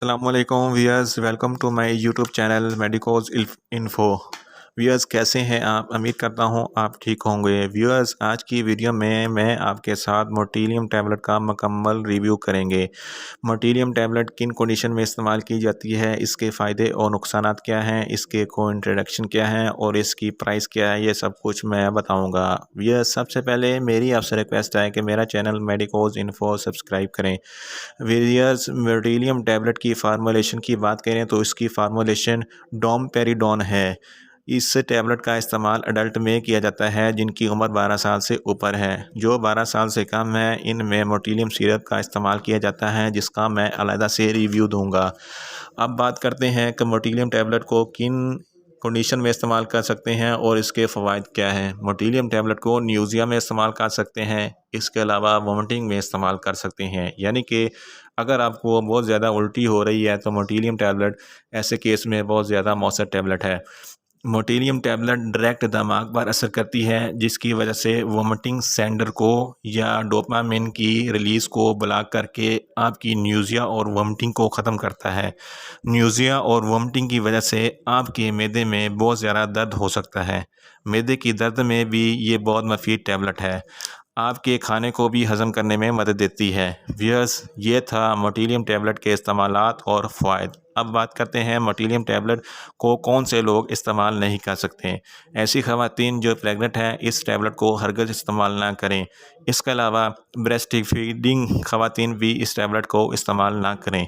अस्सलामुअलैकुम viewers, welcome to my YouTube channel medicos info. Viewers, कैसे हैं आप? उम्मीद करता हूं आप ठीक होंगे। व्यूअर्स, आज की वीडियो में मैं आपके साथ मोटिलियम टैबलेट का मुकम्मल रिव्यू करेंगे। मोटिलियम टैबलेट किन कंडीशन में इस्तेमाल की जाती है, इसके फ़ायदे और नुकसानात क्या हैं, इसके को इंट्रोडक्शन क्या है और इसकी प्राइस क्या है, ये सब कुछ मैं बताऊँगा। व्यूअर्स, सबसे पहले मेरी आपसे रिक्वेस्ट है कि मेरा चैनल मेडिकोज इन्फो सब्सक्राइब करें। वेरियस मोटिलियम टैबलेट की फार्मूलेशन की बात करें तो इसकी फार्मूलेशन डोमपेरिडोन है। इस टैबलेट का इस्तेमाल अडल्ट में किया जाता है जिनकी उम्र 12 साल से ऊपर है। जो 12 साल से कम है इनमें मोटिलियम सिरप का इस्तेमाल किया जाता है, जिसका मैं अलहदा से रिव्यू दूंगा। अब बात करते हैं कि मोटिलियम टैबलेट को किन कंडीशन में इस्तेमाल कर सकते हैं और इसके फ़वाइद क्या हैं। मोटिलियम टैबलेट को न्यूज़िया में इस्तेमाल कर सकते हैं, इसके अलावा वोमिटिंग में इस्तेमाल कर सकते हैं। यानी कि अगर आपको बहुत ज़्यादा उल्टी हो रही है तो मोटिलियम टैबलेट ऐसे केस में बहुत ज़्यादा मौसर टैबलेट है। मोटिलियम टैबलेट डायरेक्ट दिमाग पर असर करती है, जिसकी वजह से वोमिटिंग सेंटर को या डोपामिन की रिलीज़ को ब्लॉक करके आपकी न्यूज़िया और वोमिटिंग को ख़त्म करता है। न्यूज़िया और वोमिटिंग की वजह से आपके मैदे में बहुत ज़्यादा दर्द हो सकता है। मैदे की दर्द में भी ये बहुत मुफीद टैबलेट है, आपके खाने को भी हज़म करने में मदद देती है। व्यूअर्स, ये था मोटिलियम टैबलेट के इस्तेमालात और फ़वाइद। अब बात करते हैं मोटिलियम टैबलेट को कौन से लोग इस्तेमाल नहीं कर सकते। ऐसी ख़वातीन जो प्रेग्नेंट हैं इस टैबलेट को हरगिज़ इस्तेमाल ना करें। इसके अलावा ब्रेस्ट फीडिंग ख़वातीन भी इस टैबलेट को इस्तेमाल ना करें।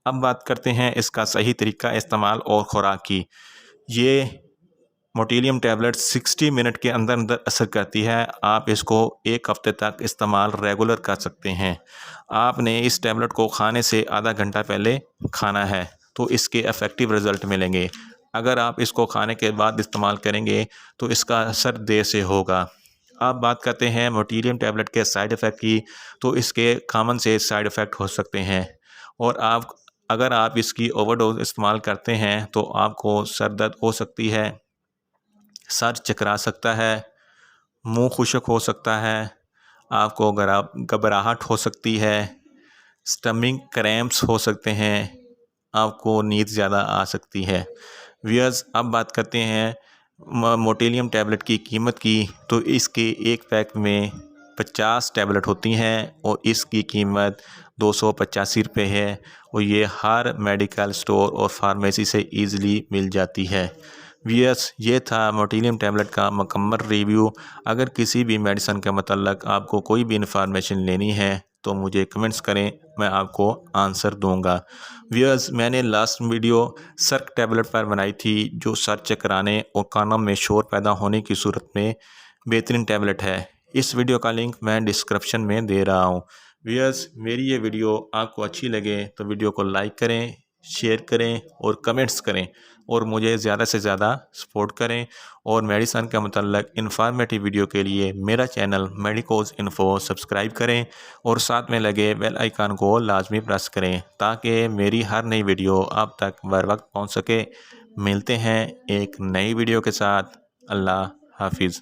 अब बात करते हैं इसका सही तरीका इस्तेमाल और ख़ुराक की। ये मोटिलियम टैबलेट 60 मिनट के अंदर अंदर असर करती है। आप इसको 1 हफ़्ते तक इस्तेमाल रेगुलर कर सकते हैं। आपने इस टैबलेट को खाने से आधा घंटा पहले खाना है तो इसके इफ़ेक्टिव रिज़ल्ट मिलेंगे। अगर आप इसको खाने के बाद इस्तेमाल करेंगे तो इसका असर देर से होगा। अब बात करते हैं मोटिलियम टैबलेट के साइड इफ़ेक्ट की, तो इसके कॉमन से साइड इफ़ेक्ट हो सकते हैं और अगर आप इसकी ओवरडोज इस्तेमाल करते हैं तो आपको सर दर्द हो सकती है, सर चकरा सकता है, मुंह खुश्क हो सकता है, आपको घबराहट हो सकती है, स्टमक क्रैम्प्स हो सकते हैं, आपको नींद ज़्यादा आ सकती है। व्यूअर्स, अब बात करते हैं मोटिलियम टैबलेट की कीमत की, तो इसके एक पैक में 50 टैबलेट होती हैं और इसकी कीमत 285 रुपये है और ये हर मेडिकल स्टोर और फार्मेसी से ईज़िली मिल जाती है। व्यूअर्स, ये था मोटिलियम टैबलेट का मुकम्मल रिव्यू। अगर किसी भी मेडिसन के मतलब आपको कोई भी इंफॉर्मेशन लेनी है तो मुझे कमेंट्स करें, मैं आपको आंसर दूंगा। व्यूअर्स, मैंने लास्ट वीडियो सर्क टैबलेट पर बनाई थी जो सर चकराने और कानों में शोर पैदा होने की सूरत में बेहतरीन टैबलेट है। इस वीडियो का लिंक मैं डिस्क्रिप्शन में दे रहा हूँ। व्यूअर्स, मेरी ये वीडियो आपको अच्छी लगे तो वीडियो को लाइक करें, शेयर करें और कमेंट्स करें और मुझे ज़्यादा से ज़्यादा सपोर्ट करें। और मेडिसन के मतलब इंफॉर्मेटिव वीडियो के लिए मेरा चैनल मेडिकोज इन्फो सब्सक्राइब करें और साथ में लगे बेल आइकन को लाजमी प्रेस करें ताकि मेरी हर नई वीडियो आप तक बर वक्त पहुँच सके। मिलते हैं एक नई वीडियो के साथ। अल्लाह हाफिज़।